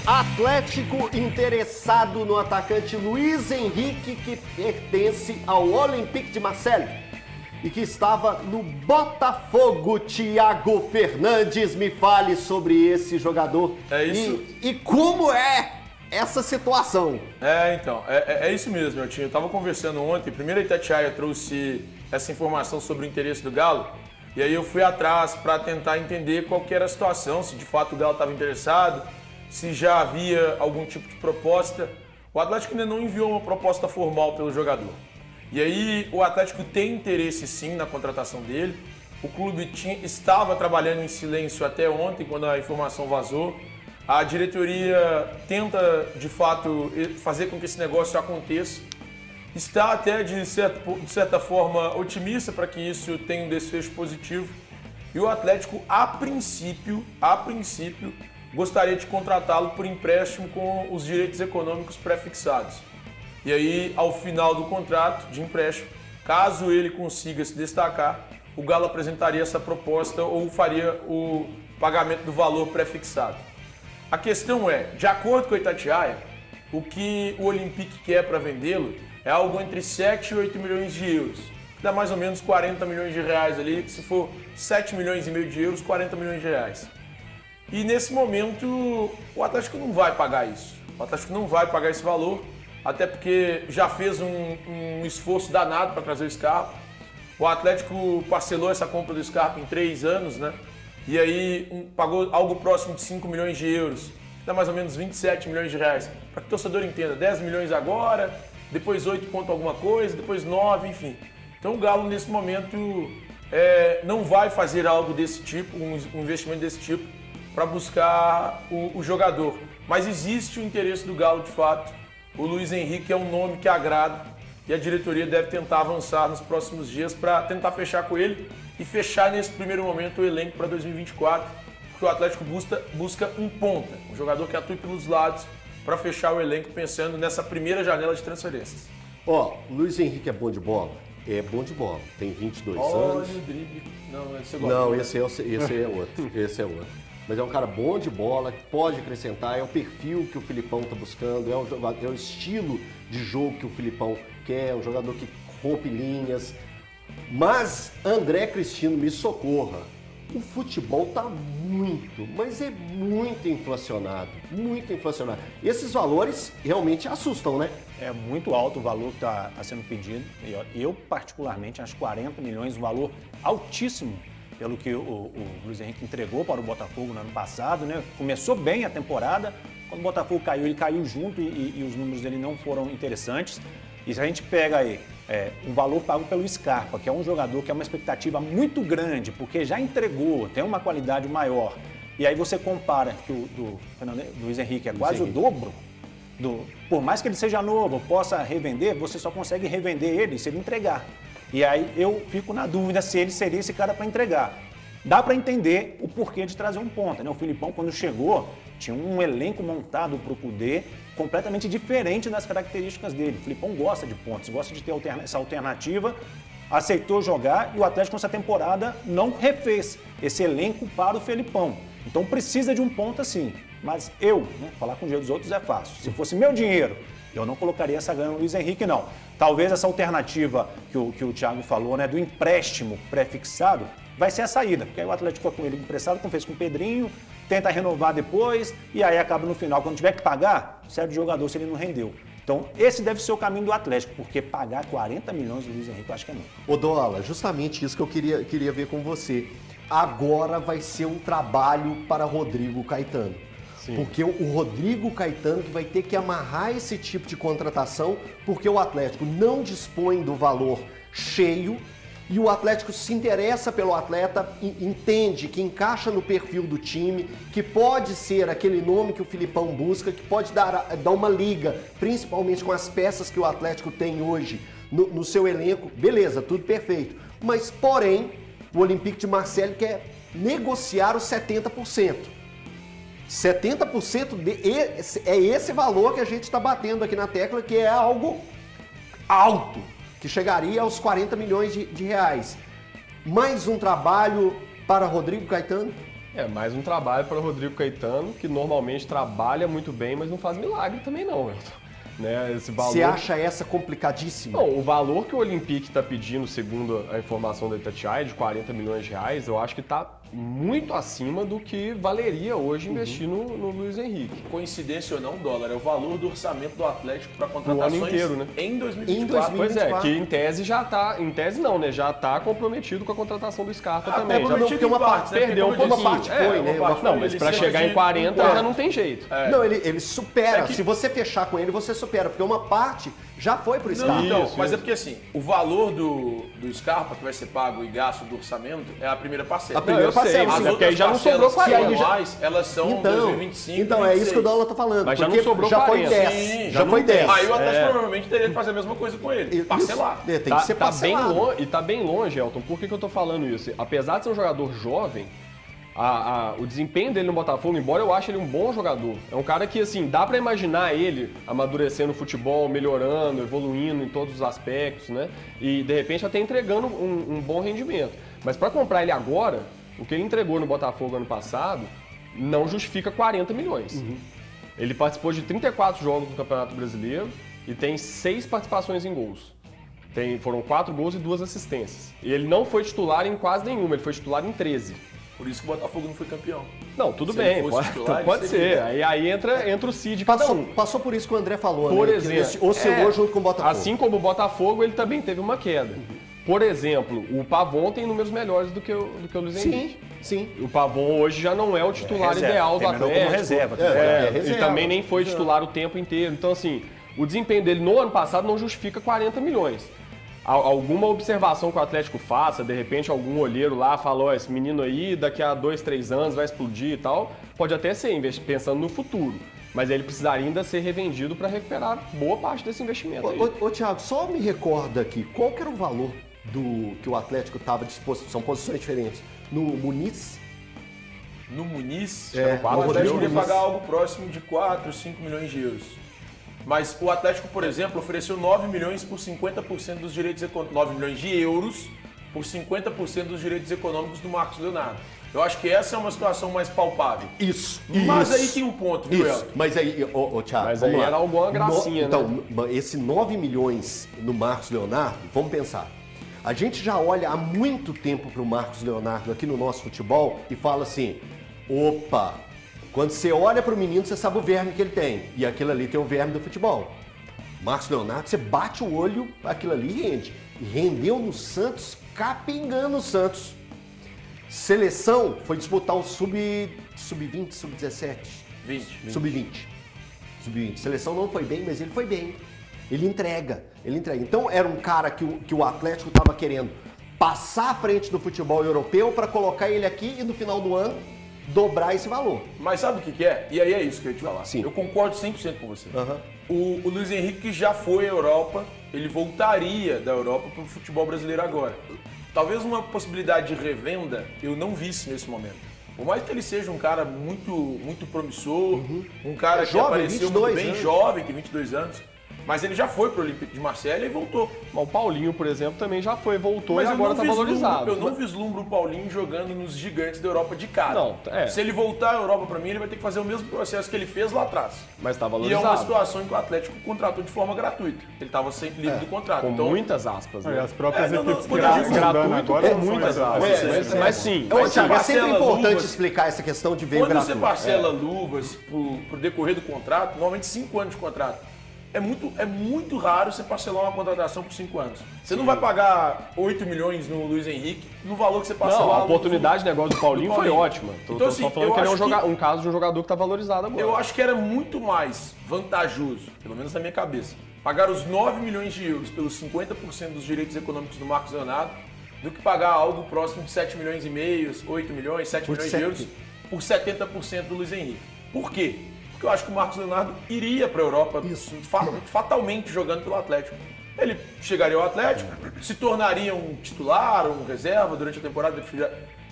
Atlético interessado no atacante Luiz Henrique, que pertence ao Olympique de Marseille e que estava no Botafogo. Thiago Fernandes, me fale sobre esse jogador. É isso. E como é essa situação? É isso mesmo, meu tio. Eu estava conversando ontem, primeiro a Itatiaia trouxe essa informação sobre o interesse do Galo, e aí eu fui atrás para tentar entender qual que era a situação, se de fato o Galo estava interessado, se já havia algum tipo de proposta. O Atlético ainda não enviou uma proposta formal pelo jogador. E aí o Atlético tem interesse sim na contratação dele. O clube estava trabalhando em silêncio até ontem, quando a informação vazou. A diretoria tenta, de fato, fazer com que esse negócio aconteça. Está até, de certa forma, otimista para que isso tenha um desfecho positivo. E o Atlético, a princípio, gostaria de contratá-lo por empréstimo com os direitos econômicos pré-fixados. E aí, ao final do contrato de empréstimo, caso ele consiga se destacar, o Galo apresentaria essa proposta ou faria o pagamento do valor pré-fixado. A questão é, de acordo com a Itatiaia, o que o Olympique quer para vendê-lo é algo entre 7 e 8 milhões de euros. Dá mais ou menos 40 milhões de reais ali, se for 7 milhões e meio de euros, 40 milhões de reais. E nesse momento, o Atlético não vai pagar isso. O Atlético não vai pagar esse valor, até porque já fez um esforço danado para trazer o Scarpa. O Atlético parcelou essa compra do Scarpa em 3 anos, né? E aí pagou algo próximo de 5 milhões de euros, dá mais ou menos 27 milhões de reais. Para que o torcedor entenda, 10 milhões agora, depois 8 ponto alguma coisa, depois 9, enfim. Então o Galo nesse momento não vai fazer algo desse tipo, um investimento desse tipo, para buscar o jogador. Mas existe o interesse do Galo de fato. O Luiz Henrique é um nome que agrada e a diretoria deve tentar avançar nos próximos dias para tentar fechar com ele e fechar nesse primeiro momento o elenco para 2024, porque o Atlético busca um ponta, um jogador que atue pelos lados para fechar o elenco pensando nessa primeira janela de transferências. Ó, Luiz Henrique é bom de bola? É bom de bola, tem 22 anos. Olha o drible. Não, esse é outro. Esse é outro. Mas é um cara bom de bola, que pode acrescentar, é o perfil que o Filipão está buscando, é o estilo de jogo que o Filipão quer, é um jogador que rompe linhas. Mas, André Cristino, me socorra, o futebol está muito, mas é muito inflacionado, muito inflacionado. E esses valores realmente assustam, né? É muito alto o valor que está sendo pedido. Eu, particularmente, acho 40 milhões um valor altíssimo pelo que o Luiz Henrique entregou para o Botafogo no ano passado, né? Começou bem a temporada, quando o Botafogo caiu, ele caiu junto e os números dele não foram interessantes. E se a gente pega aí um valor pago pelo Scarpa, que é um jogador que é uma expectativa muito grande, porque já entregou, tem uma qualidade maior, e aí você compara que o do Luiz Henrique é quase o dobro, por mais que ele seja novo, possa revender, você só consegue revender ele se ele entregar. E aí eu fico na dúvida se ele seria esse cara para entregar. Dá para entender o porquê de trazer um ponta, né? O Filipão, quando chegou, tinha um elenco montado para o Kudê completamente diferente das características dele. O Filipão gosta de pontos, gosta de ter essa alternativa, aceitou jogar e o Atlético nessa temporada não refez esse elenco para o Filipão. Então precisa de um ponta sim, mas falar com o dinheiro dos outros é fácil. Se fosse meu dinheiro, eu não colocaria essa grana no Luiz Henrique, não. Talvez essa alternativa que o Thiago falou, né, do empréstimo pré-fixado, vai ser a saída. Porque aí o Atlético foi com ele emprestado, como fez com o Pedrinho, tenta renovar depois, e aí acaba no final, quando tiver que pagar, serve de jogador se ele não rendeu. Então, esse deve ser o caminho do Atlético, porque pagar 40 milhões do Luiz Henrique, eu acho que é muito. Ô Dola, justamente isso que eu queria ver com você. Agora vai ser um trabalho para Rodrigo Caetano. Sim. Porque o Rodrigo Caetano que vai ter que amarrar esse tipo de contratação, porque o Atlético não dispõe do valor cheio e o Atlético se interessa pelo atleta, entende que encaixa no perfil do time, que pode ser aquele nome que o Filipão busca, que pode dar uma liga, principalmente com as peças que o Atlético tem hoje no seu elenco. Beleza, tudo perfeito. Mas, porém, o Olympique de Marseille quer negociar os 70%. 70% é esse valor que a gente está batendo aqui na tecla, que é algo alto, que chegaria aos 40 milhões de reais. Mais um trabalho para Rodrigo Caetano? Mais um trabalho para o Rodrigo Caetano, que normalmente trabalha muito bem, mas não faz milagre também não, Elton. Né? Esse valor... Você acha essa complicadíssima? Não, o valor que o Olympique está pedindo, segundo a informação da Itatiaia, de 40 milhões de reais, eu acho que está muito acima do que valeria hoje investir no Luiz Henrique. Coincidência ou não, dólar, é o valor do orçamento do Atlético para contratações ano inteiro, né? em 2024. Pois é, que em tese já está, em tese não, né? Já está comprometido com a contratação do Scarpa também. Já porque uma parte perdeu um pouquinho. Uma parte foi, né? Não, mas para chegar em 40 já não tem jeito. Não, ele supera. Se você fechar com ele, você supera, porque uma parte já foi pro Scarpa. Então, mas é porque assim, o valor do Scarpa que vai ser pago e gasto do orçamento é a primeira parcela. A primeira parcela, sei, sim. mas porque aí já não sobrou 40. Mais, elas são 2025 Então, é isso que o dólar tá falando. Mas já porque não sobrou já 40. Foi 10. Sim, já foi 10. Aí o Atlético provavelmente teria que fazer a mesma coisa com ele. Parcelar. Tem que ser parcelado. Bem longe, e tá bem longe, Elton. Por que eu tô falando isso? Apesar de ser um jogador jovem, o desempenho dele no Botafogo, embora eu ache ele um bom jogador, é um cara que, assim, dá pra imaginar ele amadurecendo o futebol, melhorando, evoluindo em todos os aspectos, né? E, de repente, até entregando um bom rendimento. Mas pra comprar ele agora, o que ele entregou no Botafogo ano passado não justifica 40 milhões. Ele participou de 34 jogos no Campeonato Brasileiro e tem 6 participações em gols. Foram 4 gols e 2 assistências. E ele não foi titular em quase nenhuma, ele foi titular em 13. Por isso que o Botafogo não foi campeão. Não, tudo Se bem, ele fosse titular, pode ele ser. seria. Aí entra o Cid de cada um. Passou por isso que o André falou, Por né? exemplo, Que oscilou junto com o Botafogo. Assim como o Botafogo, ele também teve uma queda. Por exemplo, o Pavon tem números melhores do que o Luiz Henrique. Sim. O Pavon hoje já não é o titular ideal do Terminou Atlético. como reserva. Ele também nem foi titular o tempo inteiro. Então, assim, o desempenho dele no ano passado não justifica 40 milhões. Alguma observação que o Atlético faça, de repente algum olheiro lá fala, ó, esse menino aí daqui a 2, 3 anos vai explodir e tal, pode até ser, pensando no futuro. Mas ele precisaria ainda ser revendido para recuperar boa parte desse investimento aí. Ô, Thiago, só me recorda aqui, qual que era o valor que o Atlético estava disposto, são posições diferentes, no Muniz? No Muniz, É, o Atlético Muniz. ia pagar algo próximo de 4, 5 milhões de euros. Mas o Atlético, por exemplo, ofereceu 9 milhões por 50% dos direitos econômicos, 9 milhões de euros por 50% dos direitos econômicos do Marcos Leonardo. Eu acho que essa é uma situação mais palpável. Isso. Mas aí tem um ponto, viu, Isso. Elton? Mas aí, Thiago, Mas vamos aí lá. era alguma gracinha, Então, esse 9 milhões no Marcos Leonardo, vamos pensar. A gente já olha há muito tempo para o Marcos Leonardo aqui no nosso futebol e fala assim, opa, quando você olha para o menino, você sabe o verme que ele tem. E aquilo ali tem o verme do futebol. Marcos Leonardo, você bate o olho, aquilo ali rende. E rendeu no Santos, capengando o Santos. Seleção foi disputar o sub-20, sub-17. 20. Sub-20. Seleção não foi bem, mas ele foi bem. Ele entrega. Então era um cara que o Atlético estava querendo passar à frente do futebol europeu para colocar ele aqui e no final do ano dobrar esse valor. Mas sabe o que é? E aí é isso que eu ia te falar. Sim. Eu concordo 100% com você. Aham. O Luiz Henrique já foi à Europa, ele voltaria da Europa para o futebol brasileiro agora. Talvez uma possibilidade de revenda eu não visse nesse momento. Por mais que ele seja um cara muito promissor, um cara que jovem, apareceu 22 muito bem, anos. jovem, tem 22 anos, mas ele já foi para o Olympique de Marselha e voltou. O Paulinho, por exemplo, também já voltou Mas e agora eu está valorizado. não vislumbro o Paulinho jogando nos gigantes da Europa de cara. Não, é. Se ele voltar à Europa para mim, ele vai ter que fazer o mesmo processo que ele fez lá atrás. Mas está E é valorizado. uma situação em que o Atlético contratou de forma gratuita. Ele estava sempre livre do contrato. Com Então, muitas aspas, E né? as próprias não, equipes que quando eu digo estão andando gratuito, agora é não são muitas exatas. aspas. Mas sim. Ô, Mas Thiago, é sempre parcela importante luvas. explicar essa questão de veio quando você gratuito. parcela luvas pro decorrer do contrato, normalmente 5 anos de contrato. É muito raro você parcelar uma contratação por 5 anos. Você não vai pagar 8 milhões no Luiz Henrique no valor que você parcelar. Não, a oportunidade de negócio do Paulinho foi ótima. Tô Então, só assim, falando eu que ele é acho um caso de um jogador que está valorizado agora. Eu acho que era muito mais vantajoso, pelo menos na minha cabeça, pagar os 9 milhões de euros pelos 50% dos direitos econômicos do Marcos Leonardo do que pagar algo próximo de 7 milhões e meio, 8 milhões, 7 Por milhões 7. de euros por 70% do Luiz Henrique. Por quê? Porque eu acho que o Marcos Leonardo iria para a Europa fatalmente jogando pelo Atlético. Ele chegaria ao Atlético, se tornaria um titular ou um reserva durante a temporada,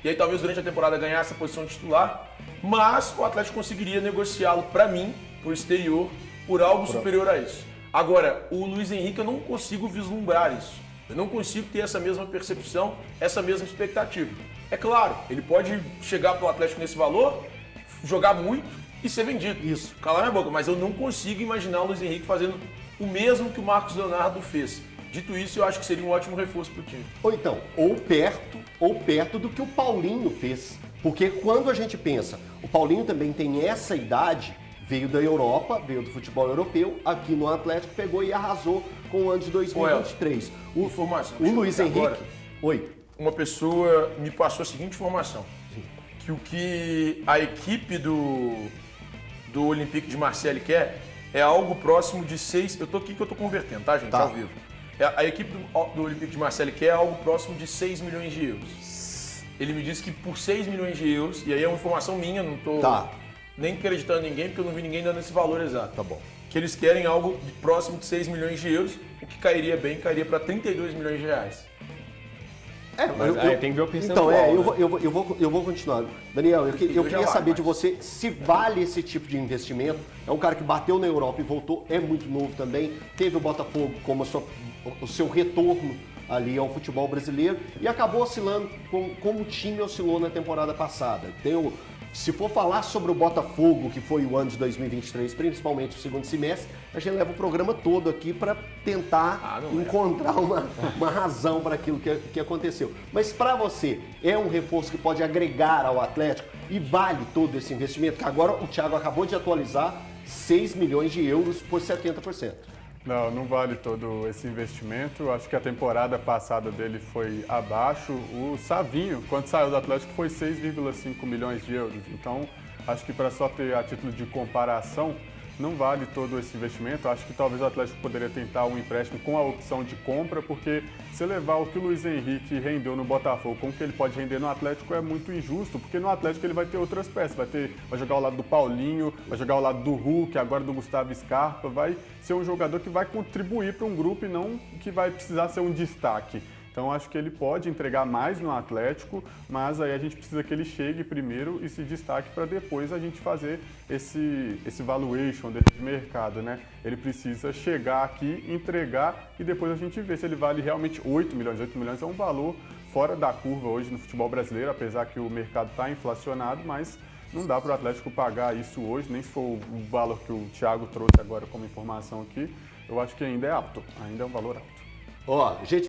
e aí talvez durante a temporada ganhasse a posição de titular, mas o Atlético conseguiria negociá-lo para mim, por exterior, por algo superior a isso. Agora, o Luiz Henrique eu não consigo vislumbrar isso. Eu não consigo ter essa mesma percepção, essa mesma expectativa. É claro, ele pode chegar pro Atlético nesse valor, jogar muito e ser vendido. Isso. Calar minha boca, mas eu não consigo imaginar o Luiz Henrique fazendo o mesmo que o Marcos Leonardo fez. Dito isso, eu acho que seria um ótimo reforço pro time. Ou então, ou perto do que o Paulinho fez. Porque quando a gente pensa, o Paulinho também tem essa idade, veio da Europa, veio do futebol europeu, aqui no Atlético pegou e arrasou com o ano de 2023. Informação. O Luiz Henrique... Agora, Oi. uma pessoa me passou a seguinte informação. Que o que a equipe do Olympique de Marseille quer é algo próximo de 6... Eu tô aqui que eu tô convertendo, tá, gente? Tá. Ao vivo. A equipe do Olympique de Marseille quer algo próximo de 6 milhões de euros. Ele me disse que por 6 milhões de euros, e aí é uma informação minha, não tô nem acreditando em ninguém, porque eu não vi ninguém dando esse valor exato. Tá bom. Que eles querem algo próximo de 6 milhões de euros, o que cairia para 32 milhões de reais. Mas aí tem que ver o percentual. Então, né? eu vou continuar. Daniel, eu queria já saber vai, de você se vale esse tipo de investimento. É um cara que bateu na Europa e voltou, é muito novo também. Teve o Botafogo como o seu retorno ali ao futebol brasileiro e acabou oscilando como o time oscilou na temporada passada. Se for falar sobre o Botafogo, que foi o ano de 2023, principalmente o segundo semestre, a gente leva o programa todo aqui para tentar encontrar uma razão para aquilo que aconteceu. Mas para você, é um reforço que pode agregar ao Atlético e vale todo esse investimento? Que agora o Thiago acabou de atualizar 6 milhões de euros por 70%. Não vale todo esse investimento. Eu acho que a temporada passada dele foi abaixo. O Savinho, quando saiu do Atlético, foi 6,5 milhões de euros. Então, acho que para só ter a título de comparação, não vale todo esse investimento. Acho que talvez o Atlético poderia tentar um empréstimo com a opção de compra, porque se levar o que o Luiz Henrique rendeu no Botafogo com o que ele pode render no Atlético é muito injusto, porque no Atlético ele vai ter outras peças, vai jogar ao lado do Paulinho, vai jogar ao lado do Hulk, agora do Gustavo Scarpa, vai ser um jogador que vai contribuir para um grupo e não que vai precisar ser um destaque. Então, acho que ele pode entregar mais no Atlético, mas aí a gente precisa que ele chegue primeiro e se destaque para depois a gente fazer esse valuation dele de mercado, né? Ele precisa chegar aqui, entregar e depois a gente vê se ele vale realmente 8 milhões. 8 milhões é um valor fora da curva hoje no futebol brasileiro, apesar que o mercado está inflacionado, mas não dá para o Atlético pagar isso hoje, nem se for o valor que o Thiago trouxe agora como informação aqui. Eu acho que ainda é alto, ainda é um valor alto. Ó, gente...